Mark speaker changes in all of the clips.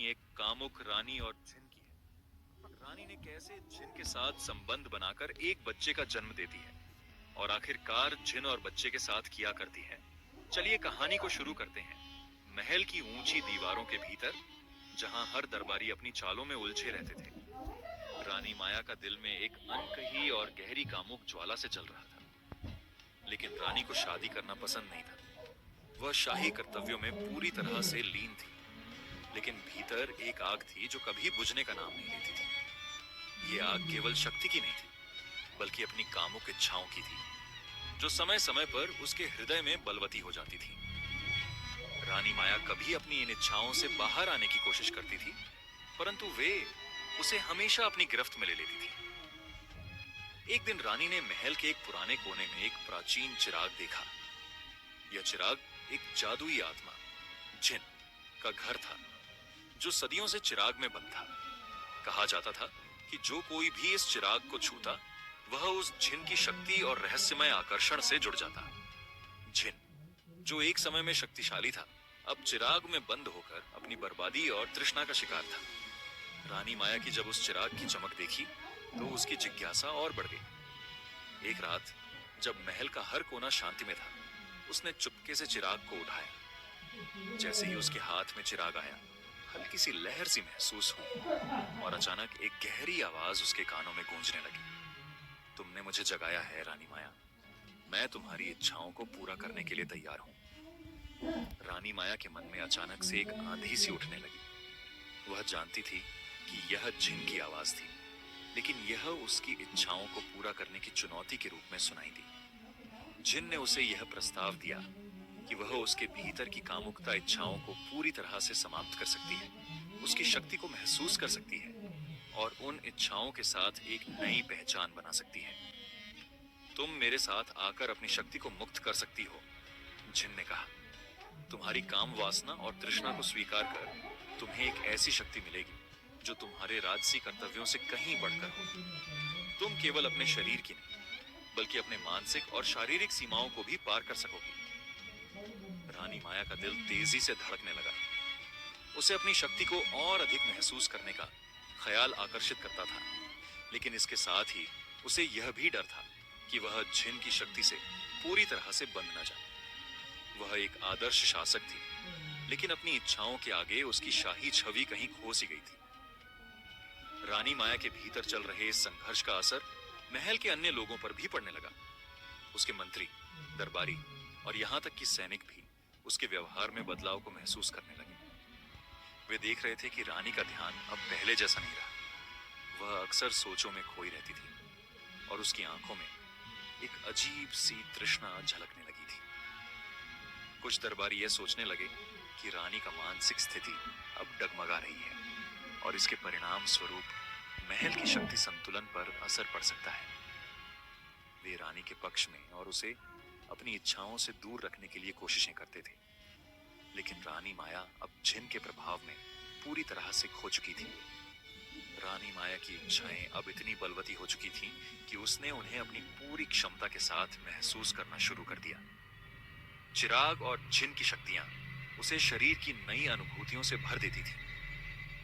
Speaker 1: एक कामुक रानी और जिन की है। रानी ने कैसे जिन के साथ संबंध बनाकर एक बच्चे का जन्म देती है और आखिरकार जिन और बच्चे के साथ किया करती है। चलिए कहानी को शुरू करते हैं। महल की ऊंची दीवारों के भीतर, जहां हर दरबारी अपनी चालों में उलझे रहते थे, रानी माया का दिल में एक अनकही और गहरी कामुक ज्वाला से जल रहा था। लेकिन रानी को शादी करना पसंद नहीं था। वह शाही कर्तव्यों में पूरी तरह से लीन थी, लेकिन भीतर एक आग थी जो कभी बुझने का नाम नहीं लेती थी। ये आग केवल शक्ति की नहीं थी, बल्कि अपनी कामुक इच्छाओं की थी, जो समय समय पर उसके हृदय में बलवती हो जाती थी। रानी माया कभी अपनी इन इच्छाओं से बाहर आने की कोशिश करती थी, परंतु वे उसे हमेशा अपनी गिरफ्त में ले लेती थी। एक दिन रानी ने महल के एक पुराने कोने में एक प्राचीन चिराग देखा। यह चिराग एक जादुई आत्मा, जिन का घर था, जो सदियों से चिराग में बंद था। कहा जाता था कि जो कोई भी इस चिराग को छूता, वह उस जिन की शक्ति और रहस्यमय आकर्षण से जुड़ जाता। जिन, जो एक समय में शक्तिशाली था, अब चिराग में बंद होकर अपनी बर्बादी और तृष्णा का शिकार था। रानी माया की जब उस चिराग की चमक देखी, तो उसकी जिज्ञासा और बढ़ गई। एक रात जब महल का हर कोना शांति में था, उसने चुपके से चिराग को उठाया। जैसे ही उसके हाथ में चिराग आया, हल्की सी लहर सी महसूस हुई और अचानक एक गहरी आवाज उसके कानों में गूंजने लगी। तुमने मुझे जगाया है रानी माया, मैं तुम्हारी इच्छाओं को पूरा करने के लिए तैयार हूं। रानी माया के मन में अचानक से एक आंधी सी उठने लगी। वह जानती थी कि यह जिन की आवाज थी, लेकिन यह उसकी इच्छाओं को पूरा करने की चुनौती के रूप में सुनाई दी। जिन ने उसे यह प्रस्ताव दिया कि वह उसके भीतर की कामुकता इच्छाओं को पूरी तरह से समाप्त कर सकती है, उसकी शक्ति को महसूस कर सकती है और उन इच्छाओं के साथ एक नई पहचान बना सकती है। तुम मेरे साथ आकर अपनी शक्ति को मुक्त कर सकती हो, जिन ने कहा। तुम्हारी काम वासना और तृष्णा को स्वीकार कर तुम्हें एक ऐसी शक्ति मिलेगी जो तुम्हारे राजसी कर्तव्यों से कहीं बढ़कर हो। तुम केवल अपने शरीर की नहीं, बल्कि अपने मानसिक और शारीरिक सीमाओं को भी पार कर सकोगी। रानी माया का दिल तेजी से धड़कने लगा। उसे अपनी शक्ति को और अधिक महसूस करने का ख्याल आकर्षित करता था, लेकिन इसके साथ ही उसे यह भी डर था कि वह जिन की शक्ति से पूरी तरह से बंध न जाए। वह एक आदर्श शासक थी, लेकिन अपनी इच्छाओं के आगे उसकी शाही छवि कहीं खो सी गई थी। रानी माया के भीतर चल रहे इस संघर्ष का असर महल के अन्य लोगों पर भी पड़ने लगा। उसके मंत्री, दरबारी और यहाँ तक कि सैनिक भी उसके व्यवहार में बदलाव को महसूस करने लगे। वे देख रहे थे कि रानी का ध्यान अब पहले जैसा नहीं रहा। वह अक्सर सोचों में खोई रहती थी और उसकी आंखों में एक अजीब सी तृष्णा झलकने लगी थी। कुछ दरबारी यह सोचने लगे कि रानी का मानसिक स्थिति अब डगमगा रही है और इसके परिणाम स्वरूप महल की शक्ति संतुलन पर असर पड़ सकता है। वे रानी के पक्ष में और उसे अपनी इच्छाओं से दूर रखने के लिए कोशिशें करते थे, लेकिन रानी माया अब जिन के प्रभाव में पूरी तरह से खो चुकी थी। रानी माया की इच्छाएं अब इतनी बलवती हो चुकी थीं कि उसने उन्हें अपनी पूरी क्षमता के साथ महसूस करना शुरू कर दिया। चिराग और जिन की शक्तियां उसे शरीर की नई अनुभूतियों से भर देती थी।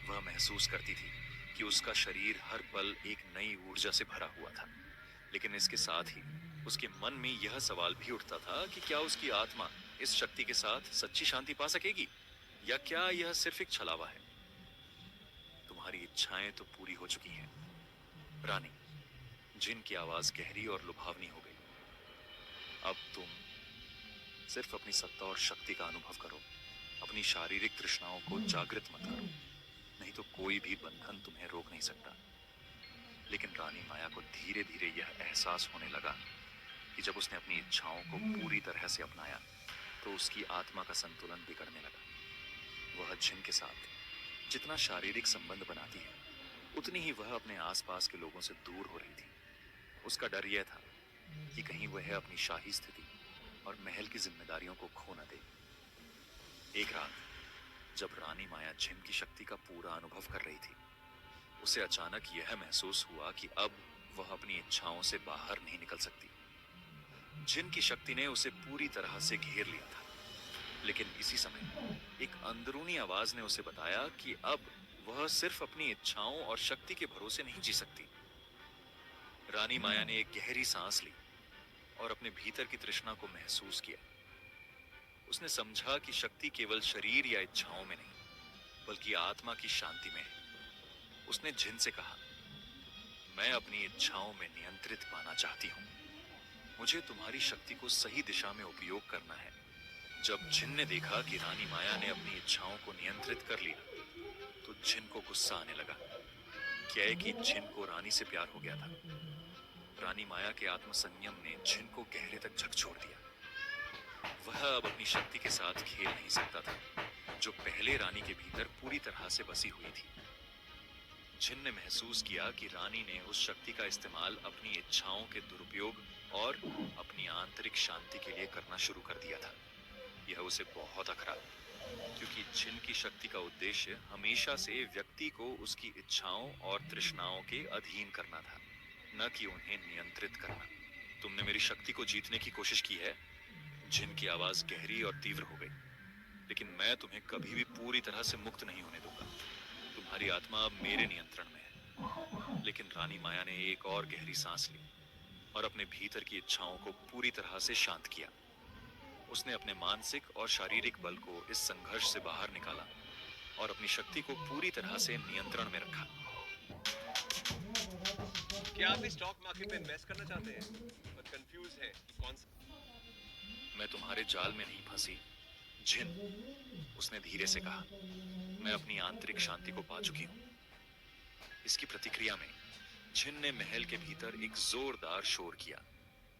Speaker 1: वह महसूस करती थी कि उसका शरीर हर पल एक नई ऊर्जा से भरा हुआ था, लेकिन इसके साथ ही उसके मन में यह सवाल भी उठता था कि क्या उसकी आत्मा इस शक्ति के साथ सच्ची शांति पा सकेगी, या क्या यह सिर्फ एक छलावा है। तुम्हारी इच्छाएं तो पूरी हो चुकी हैं, रानी, जिन की आवाज गहरी और लुभावनी हो गई। अब तुम सिर्फ अपनी सत्ता और शक्ति का अनुभव करो। अपनी शारीरिक तृष्णाओं को जागृत मत करो, नहीं तो कोई भी बंधन तुम्हें रोक नहीं सकता। लेकिन रानी माया को धीरे धीरे यह एहसास होने लगा कि जब उसने अपनी इच्छाओं को पूरी तरह से अपनाया, तो उसकी आत्मा का संतुलन बिगड़ने लगा। वह जिन के साथ जितना शारीरिक संबंध बनाती है, उतनी ही वह अपने आसपास के लोगों से दूर हो रही थी। उसका डर यह था कि कहीं वह अपनी शाही स्थिति और महल की जिम्मेदारियों को खो न दे। एक रात जब रानी माया जिन की शक्ति का पूरा अनुभव कर रही थी, उसे अचानक यह महसूस हुआ कि अब वह अपनी इच्छाओं से बाहर नहीं निकल सकती। जिन की शक्ति ने उसे पूरी तरह से घेर लिया था, लेकिन इसी समय एक अंदरूनी आवाज ने उसे बताया कि अब वह सिर्फ अपनी इच्छाओं और शक्ति के भरोसे नहीं जी सकती। रानी माया ने एक गहरी सांस ली और अपने भीतर की तृष्णा को महसूस किया। उसने समझा कि शक्ति केवल शरीर या इच्छाओं में नहीं, बल्कि आत्मा की शांति में है। उसने जिन से कहा, मैं अपनी इच्छाओं में नियंत्रित पाना चाहती हूँ। मुझे तुम्हारी शक्ति को सही दिशा में उपयोग करना है। जब जिन ने देखा कि रानी माया ने अपनी इच्छाओं को नियंत्रित कर लिया, तो जिन को गुस्सा आने लगा। क्या है कि जिन को रानी से प्यार हो गया था। रानी माया के आत्मसंयम ने जिन को गहरे तक झकझोर दिया। वह अब अपनी शक्ति के साथ खेल नहीं सकता था, जो पहले रानी के भीतर पूरी तरह से बसी हुई थी। जिन ने महसूस किया कि रानी ने उस शक्ति का इस्तेमाल अपनी इच्छाओं के दुरुपयोग और अपनी आंतरिक शांति के लिए करना शुरू कर दिया था। यह उसे बहुत अखरा, क्योंकि जिन की शक्ति का उद्देश्य हमेशा से व्यक्ति को उसकी इच्छाओं और तृष्णाओं के अधीन करना था, न कि उन्हें नियंत्रित करना। तुमने मेरी शक्ति को जीतने की कोशिश की है। जिन की आवाज गहरी और तीव्र हो गई। लेकिन मैं तुम्हें कभी भी पूरी तरह से मुक्त नहीं होने दूंगा। तुम्हारी आत्मा अब मेरे नियंत्रण में है। लेकिन रानी माया ने एक और गहरी सांस ली और अपने भीतर की इच्छाओं को पूरी तरह से शांत किया। उसने अपने मानसिक और शारीरिक बल को इस संघर्ष से बाहर निकाला और अपनी शक्ति को पूरी तरह से नियंत्रण में रखा।
Speaker 2: क्या आप भी स्टॉक मार्केट में इन्वेस्ट करना चाहते हैं और कंफ्यूज हैं कि कौन सा?
Speaker 1: मैं तुम्हारे जाल में नहीं फंसी, जिन, उसने धीरे से कहा। मैं अपनी आंतरिक शांति को पा चुकी हूँ। इसकी प्रतिक्रिया में जिन ने महल के भीतर एक जोरदार शोर किया,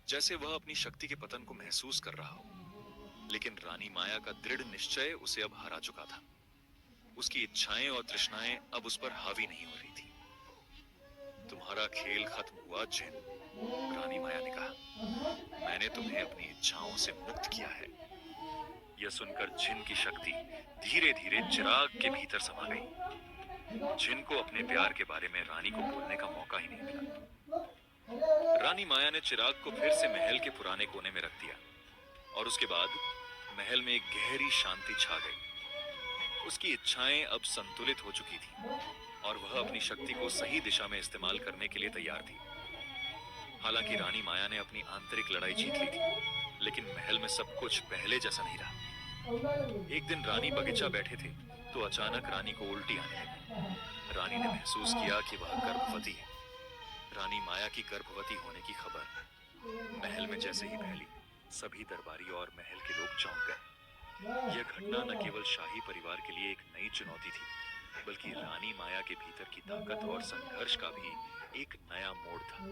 Speaker 1: जैसे वह अपनी शक्ति के पतन को महसूस कर रहा हो। लेकिन रानी माया का दृढ़ निश्चय उसे अब हरा चुका था। उसकी इच्छाएं और तृष्णाएं अब उस पर हावी नहीं हो रही थी। तुम्हारा खेल खत्म हुआ जिन, रानी माया ने कहा। मैंने तुम्हें अपनी इच्छाओं से मुक्त किया है। यह सुनकर जिन की शक्ति धीरे धीरे चिराग के भीतर समा गई। जिन को अपने प्यार के बारे में रानी को बोलने का मौका ही नहीं मिला। रानी माया ने चिराग को फिर से महल के पुराने कोने में रख दिया और उसके बाद महल में एक गहरी शांति छा गई। उसकी इच्छाएं अब संतुलित हो चुकी थी और वह अपनी शक्ति को सही दिशा में इस्तेमाल करने के लिए तैयार थी। हालांकि रानी माया ने अपनी आंतरिक लड़ाई जीत ली थी, लेकिन महल में सब कुछ पहले जैसा नहीं रहा। एक दिन रानी बगीचा बैठे थे तो अचानक रानी को उल्टी आने लगी। रानी ने महसूस किया कि वह गर्भवती है। रानी माया की गर्भवती होने की खबर महल में जैसे ही फैली, सभी दरबारी और महल के लोग चौंक गए। यह घटना न केवल शाही परिवार के लिए एक नई चुनौती थी, बल्कि रानी माया के भीतर की ताकत और संघर्ष का भी एक नया मोड़ था।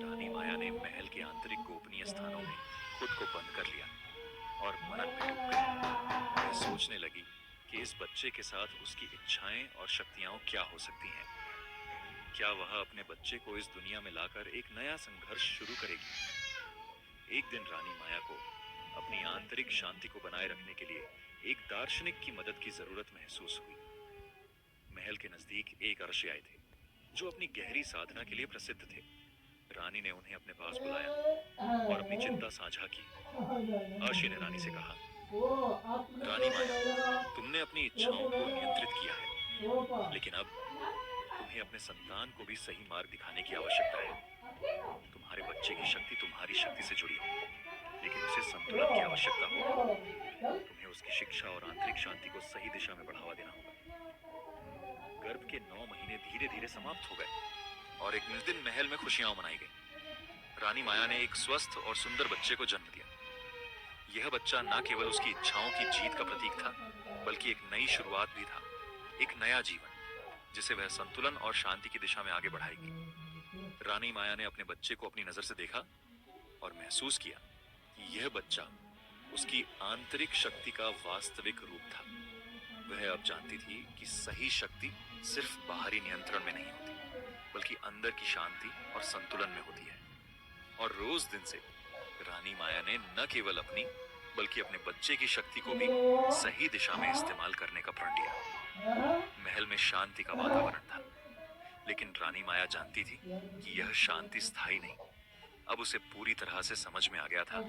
Speaker 1: रानी माया ने महल के आंतरिक गोपनीय स्थानों में खुद को बंद कर लिया और मनन में डूब गई। वह सोचने लगी कि इस बच्चे के साथ उसकी इच्छाएं और शक्तियां क्या हो सकती हैं। क्या वह अपने बच्चे को इस दुनिया में लाकर एक नया संघर्ष शुरू करेगी? एक दिन रानी माया को अपनी आंतरिक शांति को बनाए रखने के लिए एक दार्शनिक की मदद की जरूरत महसूस हुई। महल के नजदीक एक अर्शी आए थे, जो अपनी गहरी साधना के लिए प्रसिद्ध थे। रानी ने उन्हें अपने पास बुलाया और अपनी चिंता साझा की। अर्शी ने रानी से कहा, रानी माया, तुमने अपनी इच्छाओं को नियंत्रित किया है, लेकिन अब तुम्हें अपने संतान को भी सही मार्ग दिखाने की आवश्यकता है। तुम्हारे बच्चे की शक्ति तुम्हारी शक्ति से जुड़ी हो, लेकिन उसे संतुलन की आवश्यकता हो। तुम्हें उसकी शिक्षा और आंतरिक शांति को सही दिशा में बढ़ावा देना होगा। गर्भ के 9 महीने धीरे धीरे समाप्त हो गए और एक दिन महल में खुशियां मनाई गई। रानी माया ने एक स्वस्थ और सुंदर बच्चे को जन्म दिया। यह बच्चा न केवल उसकी इच्छाओं की जीत का प्रतीक था, बल्कि एक नई शुरुआत भी था, एक नया जीवन जिसे वह संतुलन और शांति की दिशा में आगे बढ़ाएगी। रानी माया ने अपने बच्चे को अपनी नजर से देखा और महसूस किया कि यह बच्चा उसकी आंतरिक शक्ति का वास्तविक रूप था। वह अब जानती थी कि सही शक्ति सिर्फ बाहरी नियंत्रण में नहीं होती, बल्कि अंदर की शांति और संतुलन में होती है। और रोज दिन से रानी माया ने न केवल अपनी बल्कि अपने बच्चे की शक्ति को भी सही दिशा में इस्तेमाल करने का प्रण लिया। महल में शांति का वातावरण था, लेकिन रानी माया जानती थी कि यह शांति स्थायी नहीं। अब उसे पूरी तरह से समझ में आ गया था